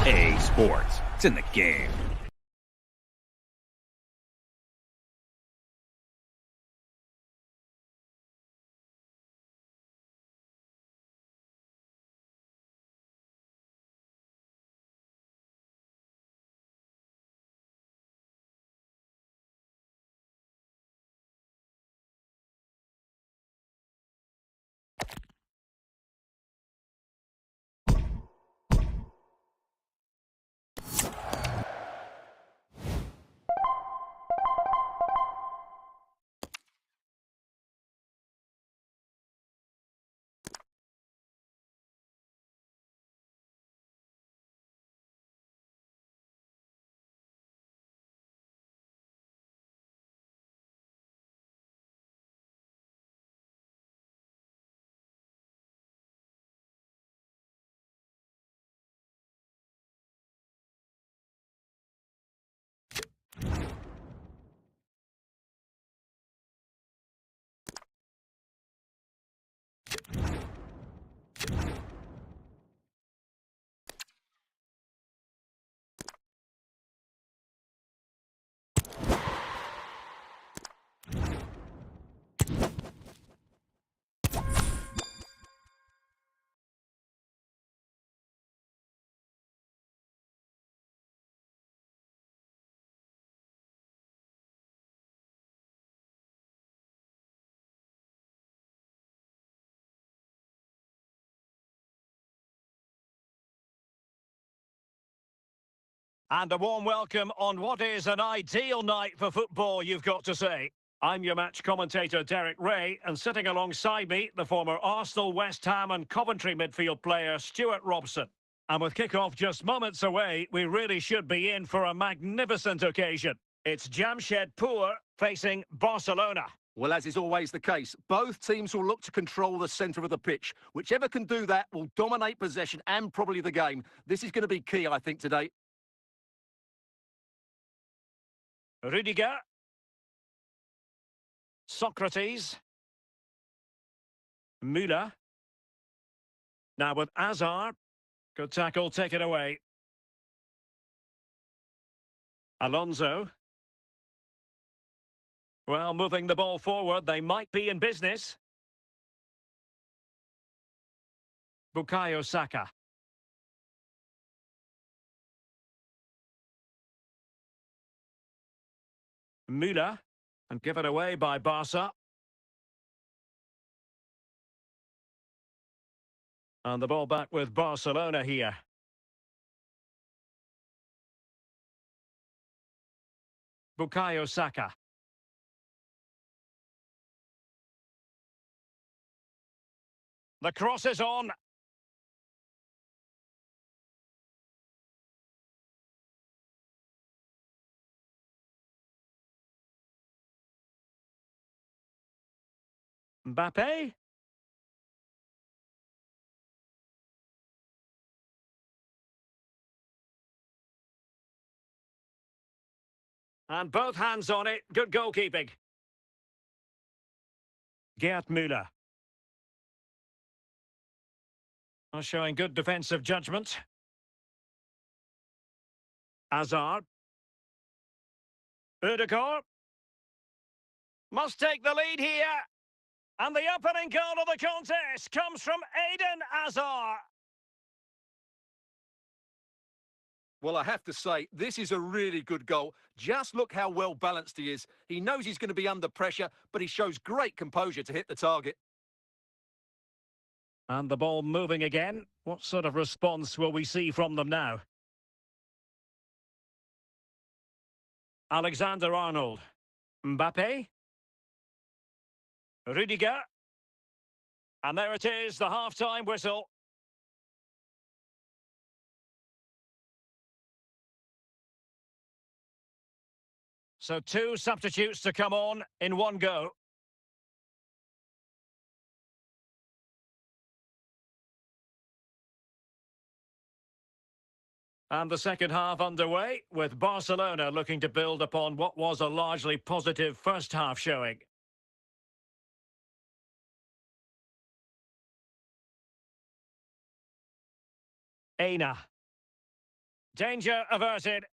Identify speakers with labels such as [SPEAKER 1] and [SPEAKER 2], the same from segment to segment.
[SPEAKER 1] EA Sports. It's in the game.
[SPEAKER 2] And a warm welcome on what is an ideal night for football, you've got to say. I'm your match commentator, Derek Ray, and sitting alongside me, the former Arsenal, West Ham and Coventry midfield player, Stuart Robson. And with kick-off just moments away, we really should be in for a magnificent occasion. It's Jamshedpur facing Barcelona.
[SPEAKER 3] Well, as is always the case, both teams will look to control the centre of the pitch. Whichever can do that will dominate possession and probably the game. This is going to be key, I think, today.
[SPEAKER 2] Rudiger. Socrates. Müller. Now with Hazard. Good tackle, take it away. Alonso. Well, moving the ball forward, they might be in business. Bukayo Saka. Müller. And given away by Barca. And the ball back with Barcelona here. Bukayo Saka. The cross is on. Mbappe. And both hands on it. Good goalkeeping. Gerd Müller. Showing good defensive judgment. Hazard. Ødegaard. Must take the lead here. And the opening goal of the contest comes from Eden Hazard.
[SPEAKER 3] Well, I have to say, this is a really good goal. Just look how well balanced he is. He knows he's going to be under pressure, but he shows great composure to hit the target.
[SPEAKER 2] And the ball moving again. What sort of response will we see from them now? Alexander-Arnold. Mbappe. Rudiger. And there it is, the half-time whistle. So 2 substitutes to come on in one go. And the second half underway, with Barcelona looking to build upon what was a largely positive first half showing. Aina. Danger averted.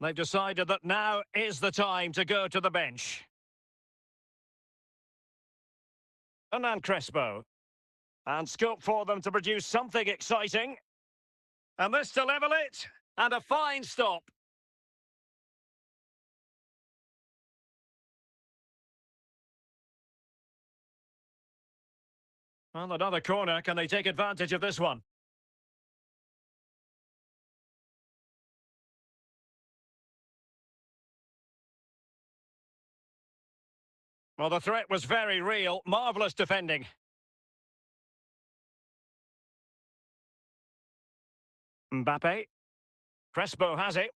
[SPEAKER 2] They've decided that now is the time to go to the bench. Hernan Crespo. And scope for them to produce something exciting. And this to level it. And a fine stop. Well, another corner. Can they take advantage of this one? Well, the threat was very real. Marvellous defending. Mbappe. Crespo has it.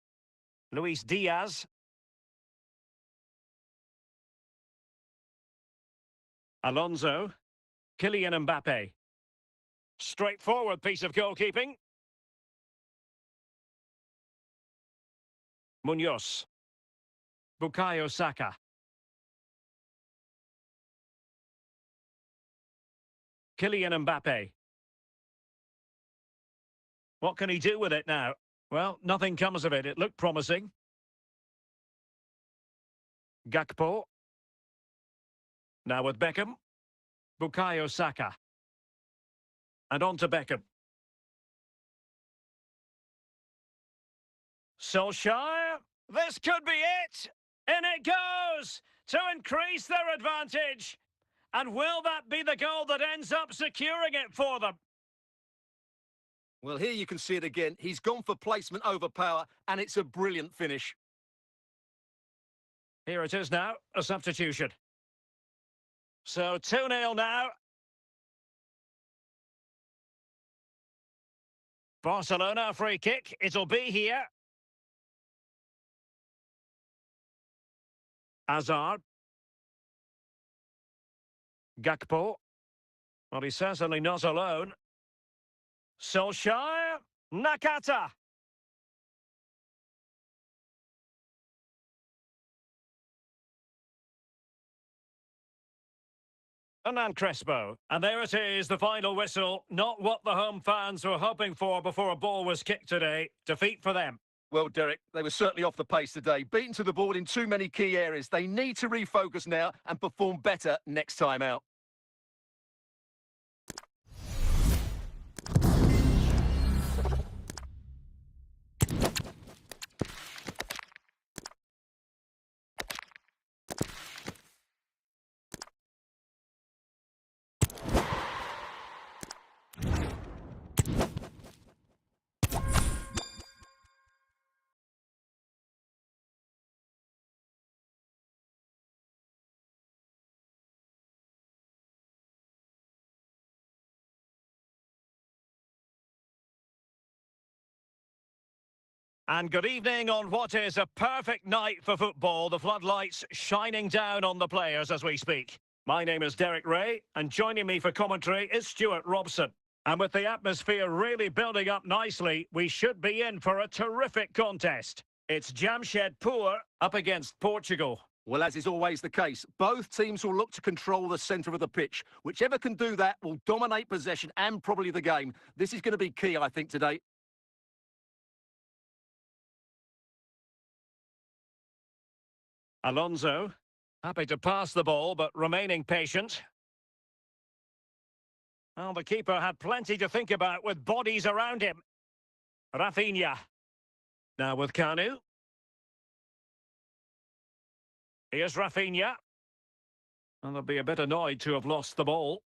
[SPEAKER 2] Luis Diaz. Alonso. Kylian Mbappe. Straightforward piece of goalkeeping. Munoz. Bukayo Saka. Kylian Mbappe. What can he do with it now? Well, nothing comes of it. It looked promising. Gakpo. Now with Beckham. Bukayo Saka. And on to Beckham. Solskjaer. This could be it. In it goes to increase their advantage. And will that be the goal that ends up securing it for them?
[SPEAKER 3] Well, here you can see it again. He's gone for placement over power, and it's a brilliant finish.
[SPEAKER 2] Here it is now, a substitution. So 2-0 now. Barcelona free kick. It'll be here. Hazard. Gakpo. Well, he's certainly not alone. Solskjaer. Nakata. Hernan Crespo. And there it is, the final whistle. Not what the home fans were hoping for before a ball was kicked today. Defeat for them.
[SPEAKER 3] Well, Derek, they were certainly off the pace today. Beaten to the ball in too many key areas. They need to refocus now and perform better next time out.
[SPEAKER 2] And good evening on what is a perfect night for football. The floodlights shining down on the players as we speak. My name is Derek Ray, and joining me for commentary is Stuart Robson. And with the atmosphere really building up nicely, we should be in for a terrific contest. It's Jamshedpur up against Portugal.
[SPEAKER 3] Well, as is always the case, both teams will look to control the centre of the pitch. Whichever can do that will dominate possession and probably the game. This is going to be key, I think, today.
[SPEAKER 2] Alonso, happy to pass the ball, but remaining patient. Well, the keeper had plenty to think about with bodies around him. Rafinha. Now with Kanu. Here's Rafinha. And they'll be a bit annoyed to have lost the ball.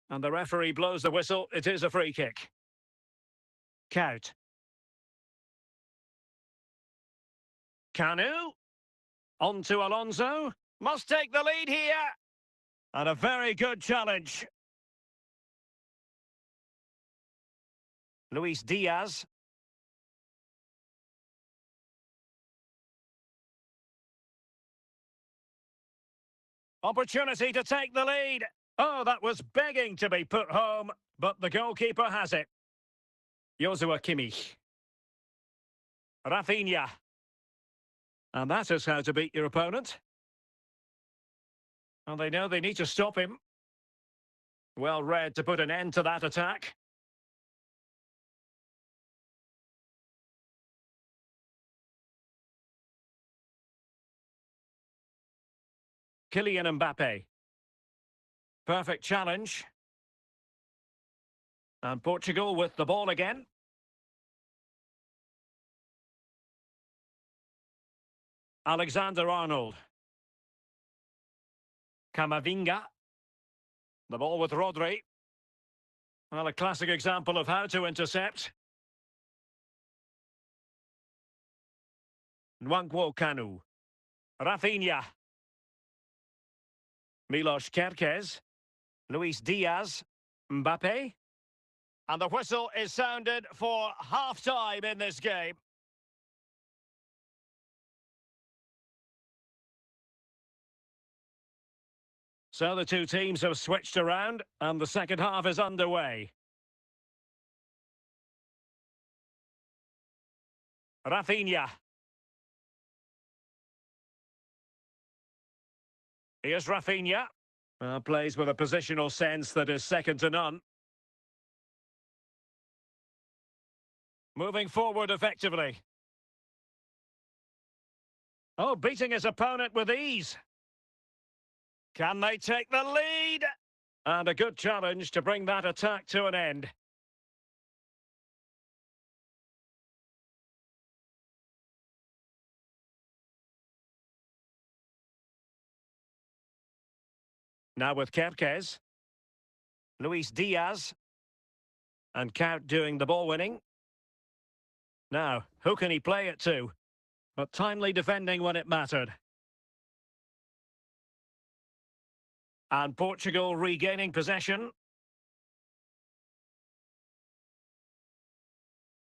[SPEAKER 2] And the referee blows the whistle. It is a free kick. Kaut. Kanu. On to Alonso. Must take the lead here. And a very good challenge. Luis Diaz. Opportunity to take the lead. Oh, that was begging to be put home, but the goalkeeper has it. Joshua Kimmich. Rafinha. And that is how to beat your opponent. And they know they need to stop him. Well read to put an end to that attack. Kylian Mbappe. Perfect challenge. And Portugal with the ball again. Alexander-Arnold. Camavinga. The ball with Rodri. Well, a classic example of how to intercept. Nwankwo Kanu. Rafinha. Milos Kerkez. Luis Diaz. Mbappe. And the whistle is sounded for half-time in this game. So the two teams have switched around, and the second half is underway. Rafinha. Here's Rafinha. Plays with a positional sense that is second to none. Moving forward effectively. Oh, beating his opponent with ease. Can they take the lead? And a good challenge to bring that attack to an end. Now with Kerkez. Luis Diaz. And Count doing the ball winning. Now, who can he play it to? But timely defending when it mattered. And Portugal regaining possession.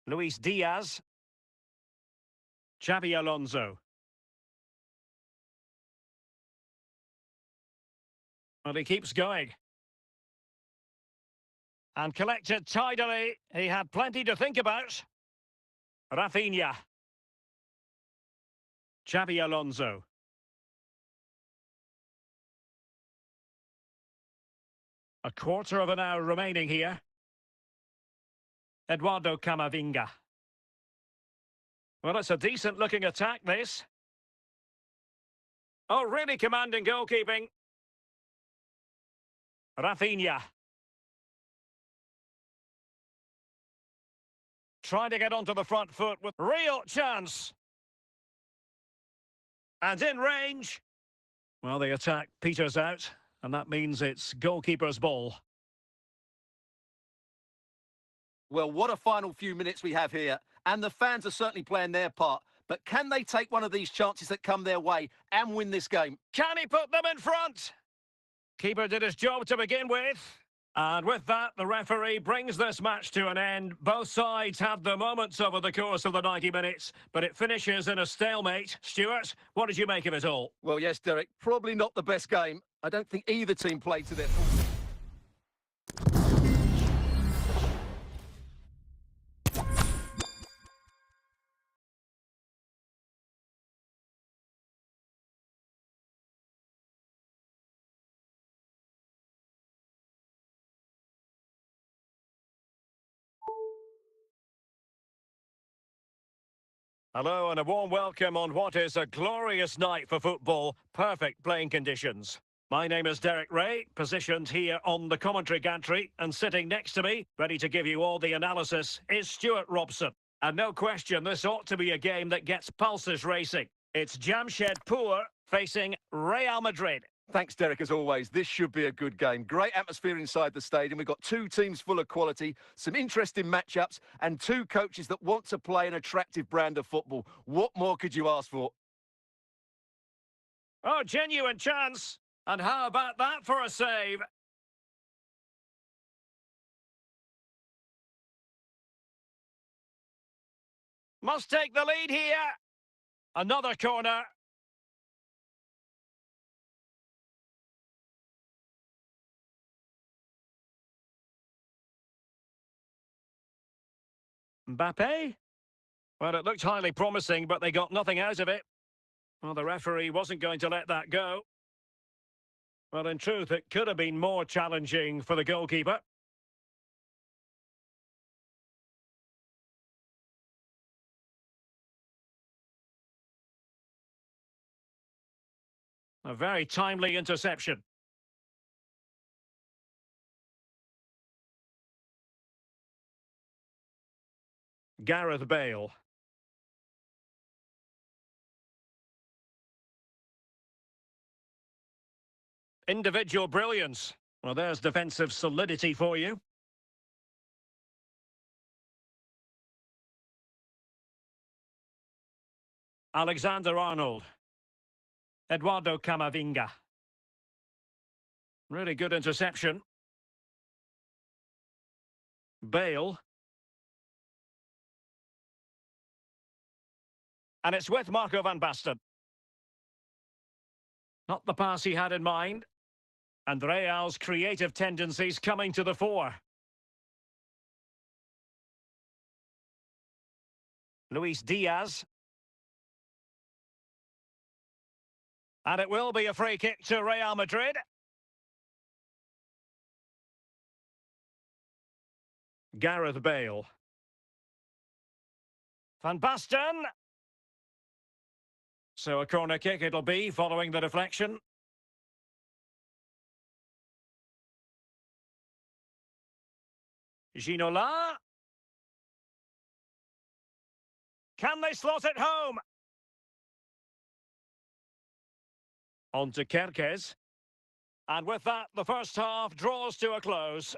[SPEAKER 2] Luis Diaz. Xabi Alonso. Well, he keeps going. And collected tidily. He had plenty to think about. Rafinha. Xabi Alonso. A quarter of an hour remaining here. Eduardo Camavinga. Well, it's a decent-looking attack, this. Oh, really commanding goalkeeping. Rafinha. Trying to get onto the front foot with real chance. And in range. Well, the attack peters out, and that means it's goalkeeper's ball.
[SPEAKER 3] Well, what a final few minutes we have here. And the fans are certainly playing their part. But can they take one of these chances that come their way and win this game?
[SPEAKER 2] Can he put them in front? Keeper did his job to begin with. And with that, the referee brings this match to an end. Both sides had their moments over the course of the 90 minutes, but it finishes in a stalemate. Stuart, what did you make of it all?
[SPEAKER 3] Well, yes, Derek, probably not the best game. I don't think either team played to their full.
[SPEAKER 2] Hello and a warm welcome on what is a glorious night for football. Perfect playing conditions. My name is Derek Ray, positioned here on the commentary gantry, and sitting next to me, ready to give you all the analysis, is Stuart Robson. And no question, this ought to be a game that gets pulses racing. It's Jamshedpur facing Real Madrid.
[SPEAKER 3] Thanks, Derek, as always. This should be a good game. Great atmosphere inside the stadium. We've got two teams full of quality, some interesting matchups, and two coaches that want to play an attractive brand of football. What more could you ask for?
[SPEAKER 2] Oh, genuine chance. And how about that for a save? Must take the lead here. Another corner. Mbappe? Well, it looked highly promising, but they got nothing out of it. Well, the referee wasn't going to let that go. Well, in truth, it could have been more challenging for the goalkeeper. A very timely interception. Gareth Bale. Individual brilliance. Well, there's defensive solidity for you. Alexander-Arnold. Eduardo Camavinga. Really good interception. Bale. And it's with Marco van Basten. Not the pass he had in mind. And Real's creative tendencies coming to the fore. Luis Diaz. And it will be a free kick to Real Madrid. Gareth Bale. Van Basten. So a corner kick it'll be following the deflection. Ginola. Can they slot it home? On to Kerkez. And with that, the first half draws to a close.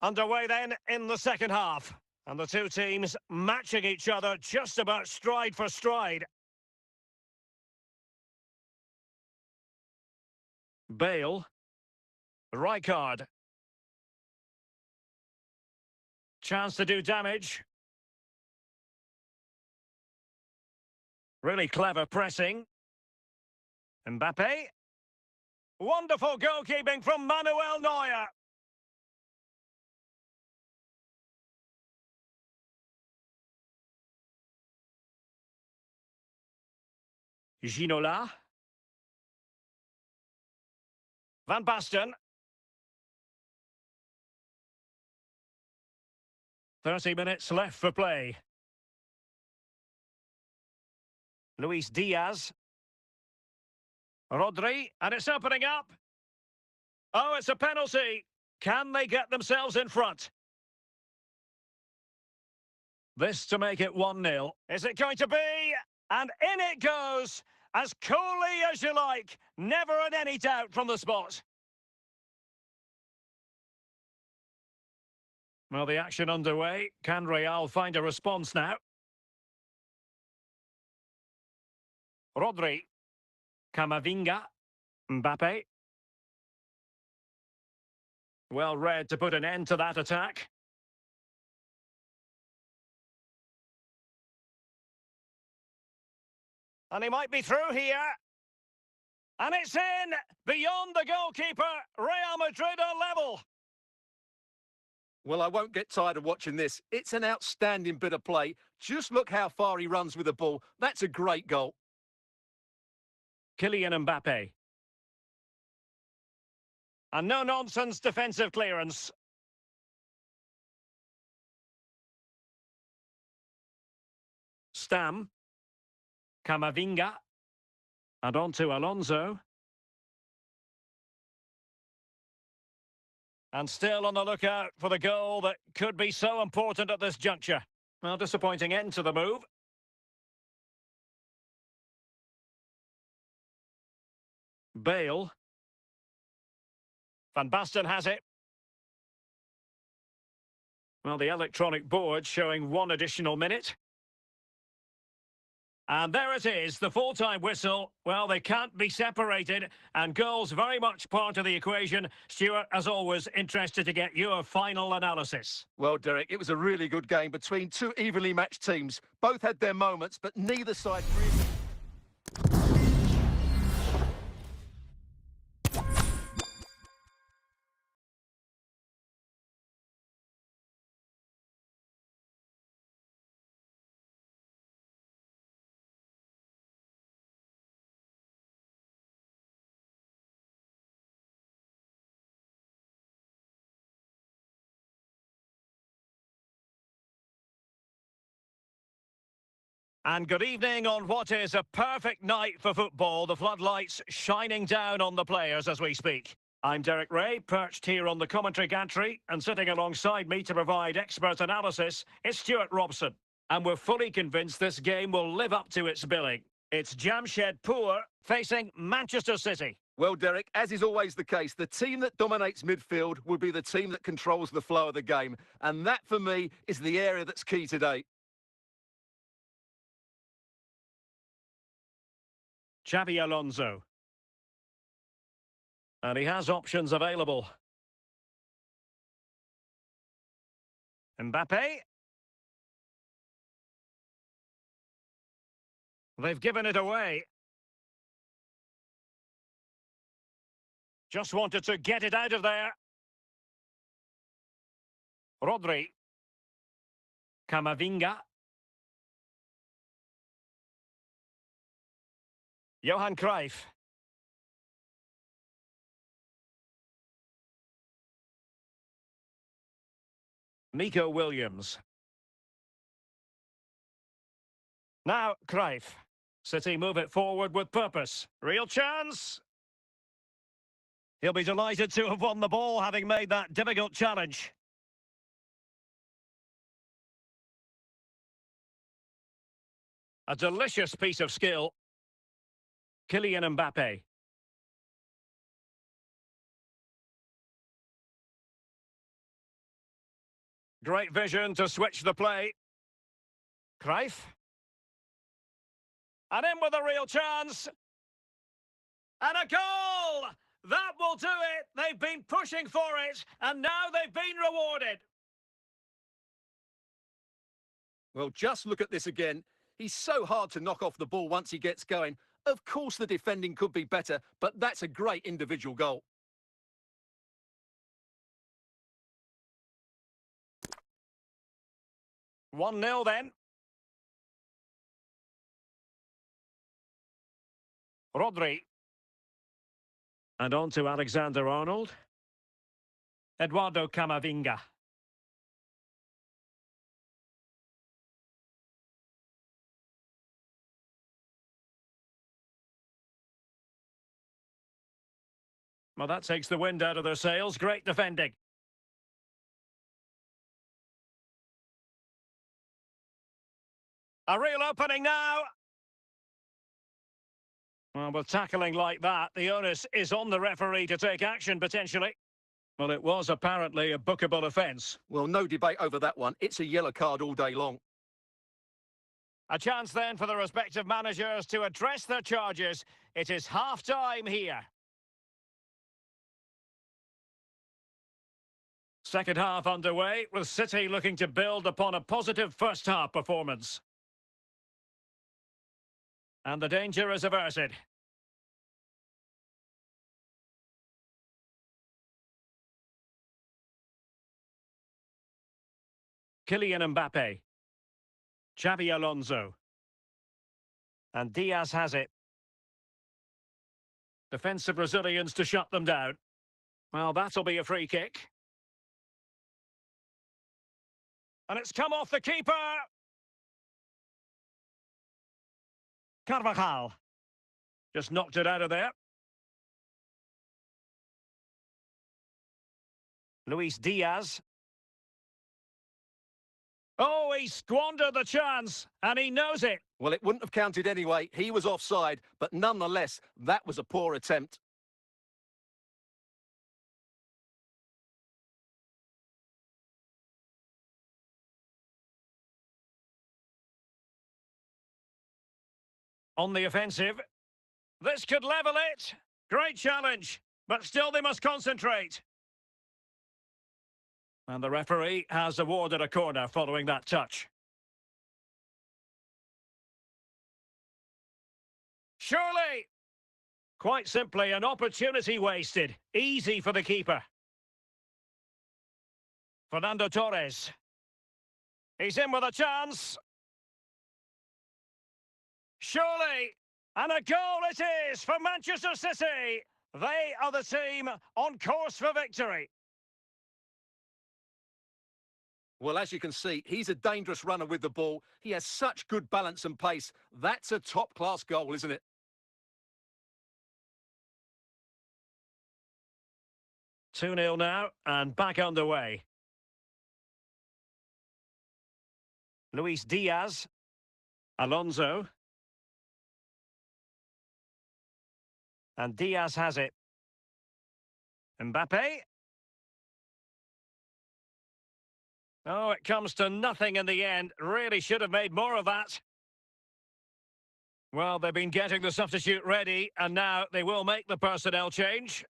[SPEAKER 2] Underway then in the second half. And the two teams matching each other just about stride for stride. Bale. Rijkaard. Chance to do damage. Really clever pressing. Mbappe. Wonderful goalkeeping from Manuel Neuer. Ginola. Van Basten. 30 minutes left for play. Luis Diaz. Rodri, and it's opening up. Oh, it's a penalty. Can they get themselves in front? This to make it 1-0. Is it going to be? And in it goes, as coolly as you like. Never in any doubt from the spot. Well, the action underway. Can Real find a response now? Rodri. Camavinga. Mbappe. Well read to put an end to that attack. And he might be through here. And it's in! Beyond the goalkeeper, Real Madrid are level.
[SPEAKER 3] Well, I won't get tired of watching this. It's an outstanding bit of play. Just look how far he runs with the ball. That's a great goal.
[SPEAKER 2] Kylian Mbappe. And no-nonsense defensive clearance. Stam. Camavinga. And on to Alonso. And still on the lookout for the goal that could be so important at this juncture. Well, disappointing end to the move. Bale. Van Basten has it. Well, the electronic board showing one additional minute. And there it is, the full-time whistle. Well, they can't be separated, and goals very much part of the equation. Stuart, as always, interested to get your final analysis.
[SPEAKER 3] Well, Derek, it was a really good game between two evenly matched teams. Both had their moments, but neither side really...
[SPEAKER 2] And good evening on what is a perfect night for football. The floodlights shining down on the players as we speak. I'm Derek Ray, perched here on the commentary gantry, and sitting alongside me to provide expert analysis is Stuart Robson. And we're fully convinced this game will live up to its billing. It's Jamshedpur facing Manchester City.
[SPEAKER 3] Well, Derek, as is always the case, the team that dominates midfield will be the team that controls the flow of the game. And that, for me, is the area that's key today.
[SPEAKER 2] Xabi Alonso. And he has options available. Mbappe. They've given it away. Just wanted to get it out of there. Rodri. Camavinga. Johan Cruyff. Nico Williams. Now Cruyff. City move it forward with purpose. Real chance. He'll be delighted to have won the ball, having made that difficult challenge. A delicious piece of skill. Kylian Mbappe. Great vision to switch the play. Cruyff. And in with a real chance. And a goal! That will do it. They've been pushing for it, and now they've been rewarded.
[SPEAKER 3] Well, just look at this again. He's so hard to knock off the ball once he gets going. Of course the defending could be better, but that's a great individual goal.
[SPEAKER 2] One 0 then. Rodri. And on to Alexander-Arnold. Eduardo Camavinga. Well, that takes the wind out of their sails. Great defending. A real opening now. Well, with tackling like that, the onus is on the referee to take action, potentially. Well, it was apparently a bookable offence.
[SPEAKER 3] Well, no debate over that one. It's a yellow card all day long.
[SPEAKER 2] A chance then for the respective managers to address their charges. It is half-time here. Second half underway, with City looking to build upon a positive first-half performance. And the danger is averted. Kylian Mbappe. Xabi Alonso. And Diaz has it. Defensive Brazilians to shut them down. Well, that'll be a free kick. And it's come off the keeper. Carvajal. Just knocked it out of there. Luis Diaz. Oh, he squandered the chance, and he knows it.
[SPEAKER 3] Well, it wouldn't have counted anyway. He was offside, but nonetheless, that was a poor attempt.
[SPEAKER 2] On the offensive. This could level it. Great challenge, but still they must concentrate. And the referee has awarded a corner following that touch. Surely! Quite simply, an opportunity wasted. Easy for the keeper. Fernando Torres. He's in with a chance. Surely! And a goal it is for Manchester City. They are the team on course for victory.
[SPEAKER 3] Well, as you can see, he's a dangerous runner with the ball. He has such good balance and pace. That's a top-class goal, isn't it?
[SPEAKER 2] 2-0 now, and back underway. Luis Diaz. Alonso. And Diaz has it. Mbappe. Oh, it comes to nothing in the end. Really should have made more of that. Well, they've been getting the substitute ready, and now they will make the personnel change.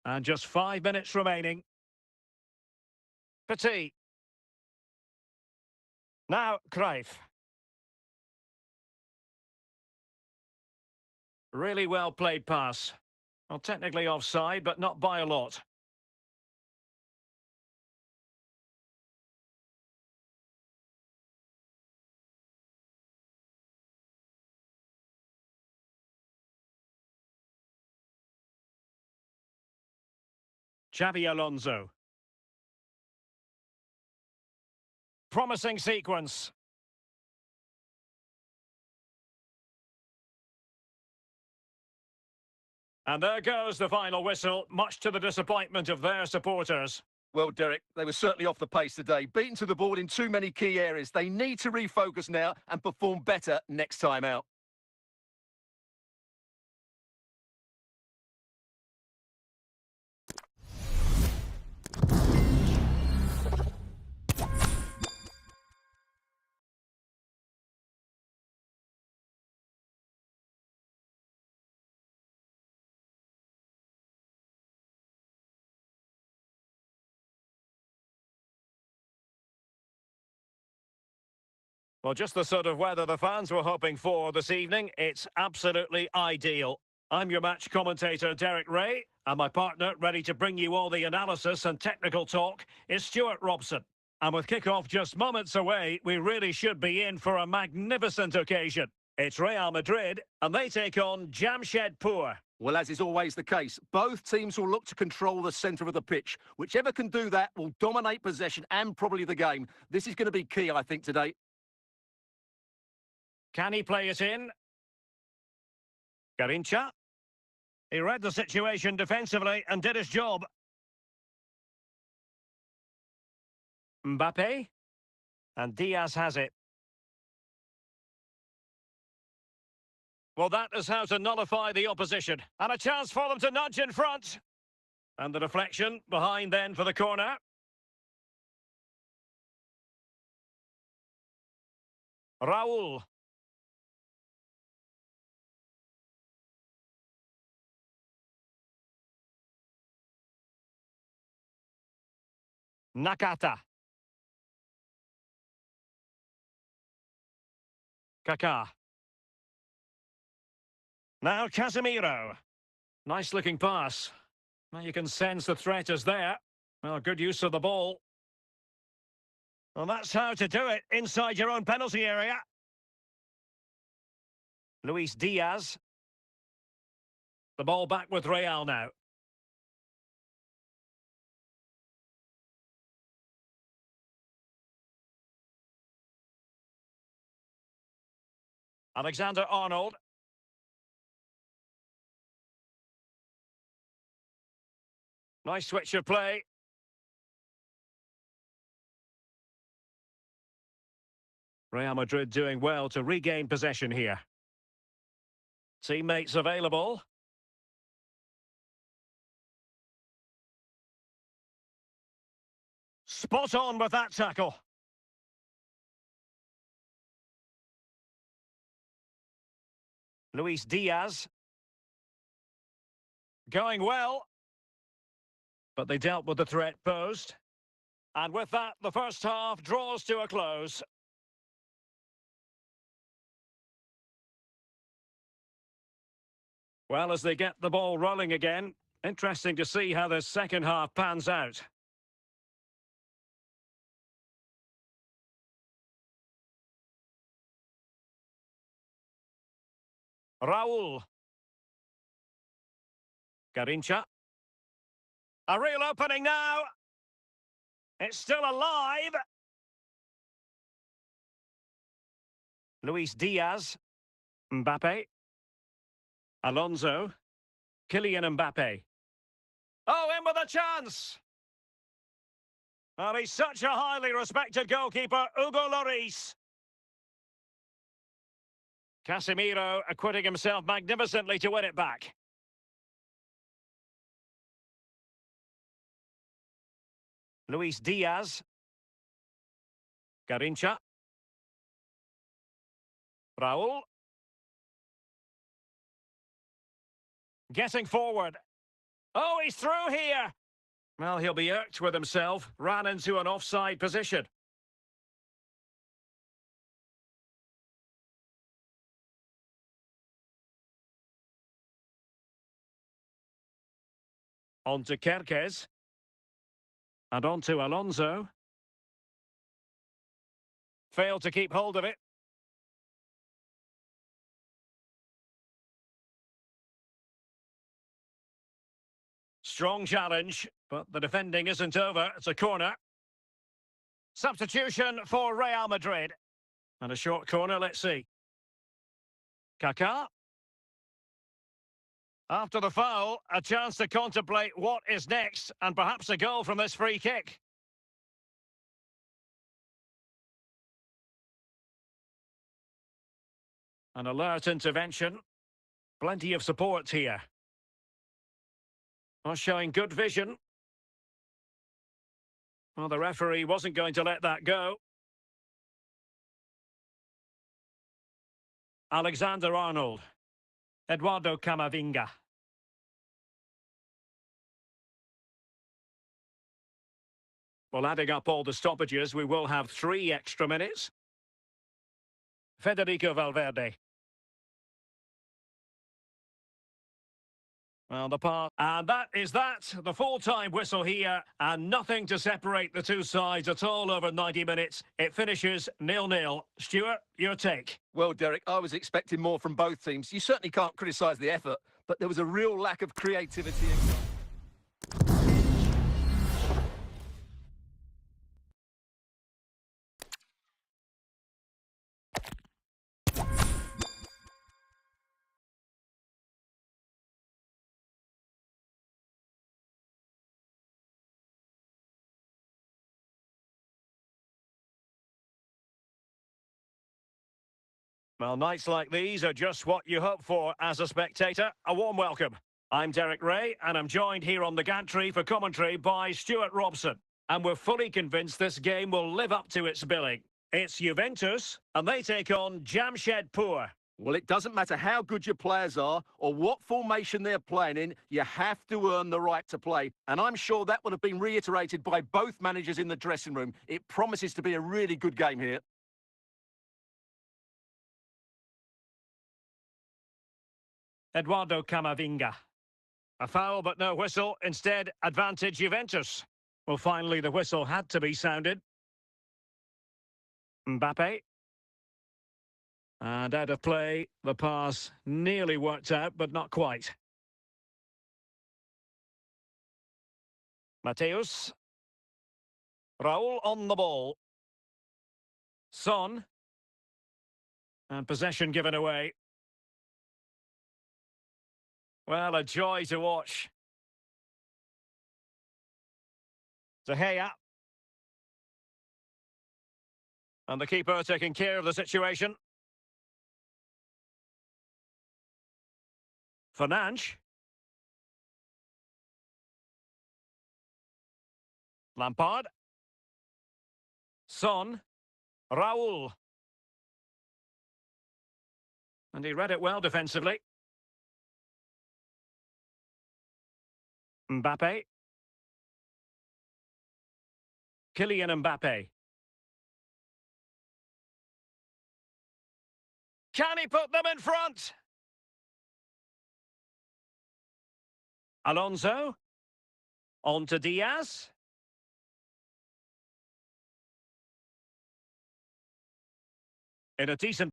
[SPEAKER 2] And just 5 minutes remaining. Petit. Now, Cruyff. Really well played pass. Well, technically offside, but not by a lot. Xabi Alonso. Promising sequence. And there goes the final whistle, much to the disappointment of their supporters.
[SPEAKER 3] Well, Derek, they were certainly off the pace today. Beaten to the ball in too many key areas. They need to refocus now and perform better next time out.
[SPEAKER 2] Well, just the sort of weather the fans were hoping for this evening. It's absolutely ideal. I'm your match commentator, Derek Ray, and my partner, ready to bring you all the analysis and technical talk, is Stuart Robson. And with kick-off just moments away, we really should be in for a magnificent occasion. It's Real Madrid, and they take on Jamshedpur.
[SPEAKER 3] Well, as is always the case, both teams will look to control the centre of the pitch. Whichever can do that will dominate possession and probably the game. This is going to be key, I think, today.
[SPEAKER 2] Can he play it in? Garincha. He read the situation defensively and did his job. Mbappe. And Diaz has it. Well, that is how to nullify the opposition. And a chance for them to nudge in front. And the deflection behind then for the corner. Raul. Nakata. Kaká. Now Casemiro. Nice looking pass. Now you can sense the threat is there. Well, good use of the ball. Well, that's how to do it inside your own penalty area. Luis Diaz. The ball back with Real now. Alexander-Arnold. Nice switch of play. Real Madrid doing well to regain possession here. Teammates available. Spot on with that tackle. Luis Diaz. Going well. But they dealt with the threat posed. And with that, the first half draws to a close. Well, as they get the ball rolling again, interesting to see how the second half pans out. Raul. Garincha. A real opening now. It's still alive. Luis Diaz. Mbappe. Alonso. Kylian Mbappe. Oh, in with a chance. Well, he's such a highly respected goalkeeper, Hugo Lloris. Casemiro acquitting himself magnificently to win it back. Luis Diaz. Garincha. Raul. Getting forward. Oh, he's through here. Well, he'll be irked with himself. Ran into an offside position. On to Kerkez. And on to Alonso. Failed to keep hold of it. Strong challenge, but the defending isn't over. It's a corner. Substitution for Real Madrid. And a short corner, let's see. Kaká. After the foul, a chance to contemplate what is next, and perhaps a goal from this free kick. An alert intervention. Plenty of support here. Well, showing good vision. Well, the referee wasn't going to let that go. Alexander-Arnold. Eduardo Camavinga. Well, adding up all the stoppages, we will have 3 extra minutes. Federico Valverde. Well, the pass. And that is that. The full-time whistle here. And nothing to separate the two sides at all over 90 minutes. It finishes 0-0. Stuart, your take?
[SPEAKER 3] Well, Derek, I was expecting more from both teams. You certainly can't criticise the effort, but there was a real lack of creativity.
[SPEAKER 2] Well, nights like these are just what you hope for as a spectator. A warm welcome. I'm Derek Ray, and I'm joined here on the gantry for commentary by Stuart Robson. And we're fully convinced this game will live up to its billing. It's Juventus, and they take on Jamshedpur.
[SPEAKER 3] Well, it doesn't matter how good your players are or what formation they're playing in, you have to earn the right to play. And I'm sure that would have been reiterated by both managers in the dressing room. It promises to be a really good game here.
[SPEAKER 2] Eduardo Camavinga. A foul but no whistle. Instead, advantage Juventus. Well, finally, the whistle had to be sounded. Mbappe. And out of play, the pass nearly worked out, but not quite. Mateus. Raul on the ball. Son. And possession given away. Well, a joy to watch. De Gea. And the keeper taking care of the situation. Fernandes. Lampard. Son. Raul. And he read it well defensively. Mbappe. Kylian Mbappe. Can he put them in front? Alonso. On to Diaz. In a decent